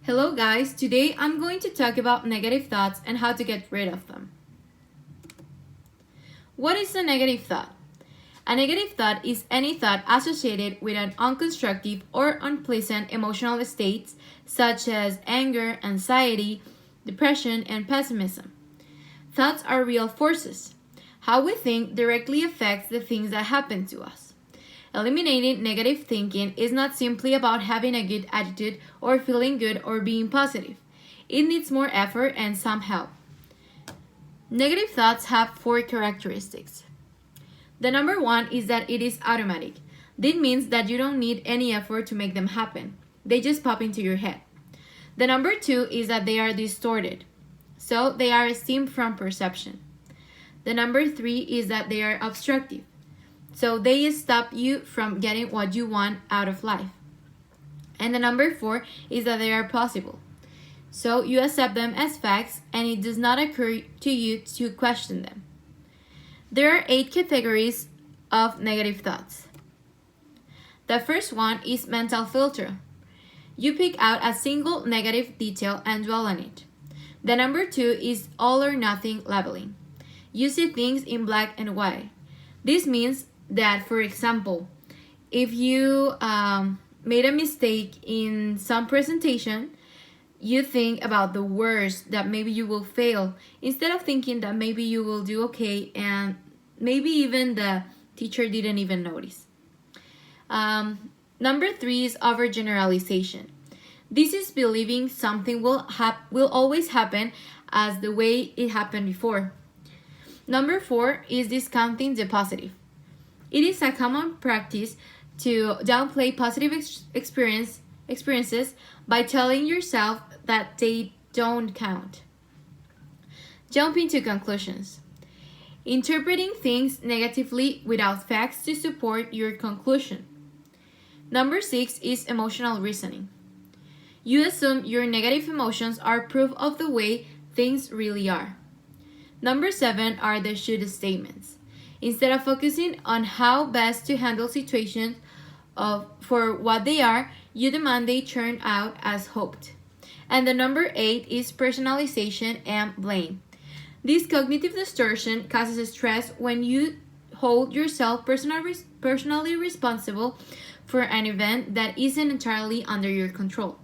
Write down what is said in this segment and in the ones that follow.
Hello guys, today I'm going to talk about negative thoughts and how to get rid of them. What is a negative thought? A negative thought is any thought associated with an unconstructive or unpleasant emotional states such as anger, anxiety, depression, and pessimism. Thoughts are real forces. How we think directly affects the things that happen to us. Eliminating negative thinking is not simply about having a good attitude or feeling good or being positive. It needs more effort and some help. Negative thoughts have four characteristics. The number one is that it is automatic. This means that you don't need any effort to make them happen. They just pop into your head. The number two is that they are distorted. So they are stemmed from perception. The number three is that they are obstructive. So they stop you from getting what you want out of life. And the number four is that they are possible. So you accept them as facts and it does not occur to you to question them. There are 8 categories of negative thoughts. The first one is mental filter. You pick out a single negative detail and dwell on it. The number two is all or nothing labeling. You see things in black and white. This means that, for example, if you made a mistake in some presentation, you think about the worst, that maybe you will fail, instead of thinking that maybe you will do okay and maybe even the teacher didn't even notice. Number three is overgeneralization. This is believing something will always happen as the way it happened before. Number four is discounting the positive. It is a common practice to downplay positive experiences by telling yourself that they don't count. Jumping to conclusions. Interpreting things negatively without facts to support your conclusion. Number 6 is emotional reasoning. You assume your negative emotions are proof of the way things really are. Number 7 are the should statements. Instead of focusing on how best to handle situations for what they are, you demand they turn out as hoped. And the number 8 is personalization and blame. This cognitive distortion causes stress when you hold yourself personally responsible for an event that isn't entirely under your control.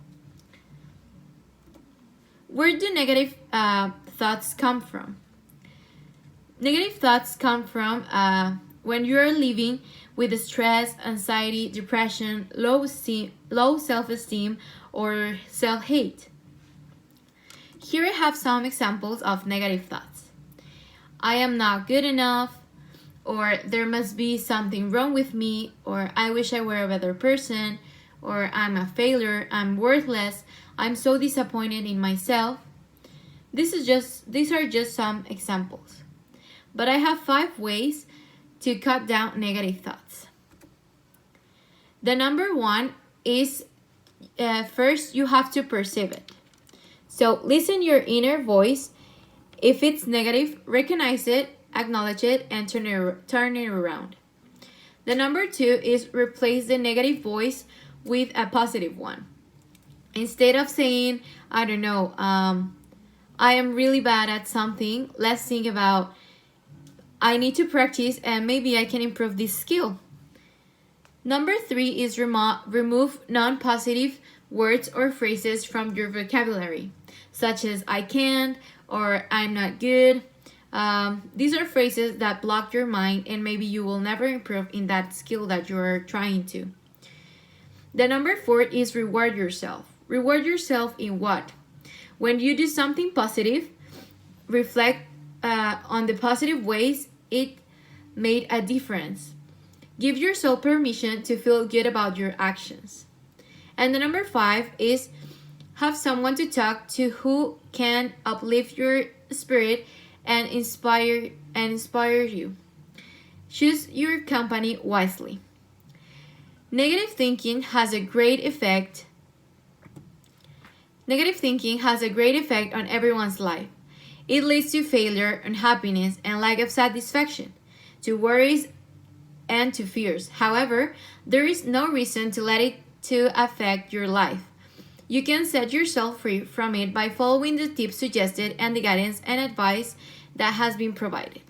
Where do negative thoughts come from? Negative thoughts come from when you are living with stress, anxiety, depression, low self-esteem, or self-hate. Here I have some examples of negative thoughts. I am not good enough, or there must be something wrong with me, or I wish I were a better person, or I'm a failure, I'm worthless, I'm so disappointed in myself. These are just some examples. But I have 5 ways to cut down negative thoughts. The number 1 is first you have to perceive it. So listen your inner voice. If it's negative, recognize it, acknowledge it, and turn it around. The number 2 is replace the negative voice with a positive one. Instead of saying, I don't know, I am really bad at something, let's think about, I need to practice and maybe I can improve this skill. Number 3 is remove non-positive words or phrases from your vocabulary, such as I can't or I'm not good. These are phrases that block your mind and maybe you will never improve in that skill that you're trying to. The number 4 is reward yourself. Reward yourself in what? When you do something positive, reflect on the positive ways it made a difference. Give yourself permission to feel good about your actions. And the number 5 is have someone to talk to who can uplift your spirit and inspire you. Choose your company wisely. Negative thinking has a great effect on everyone's life. It leads to failure, unhappiness, and lack of satisfaction, to worries and to fears. However, there is no reason to let it to affect your life. You can set yourself free from it by following the tips suggested and the guidance and advice that has been provided.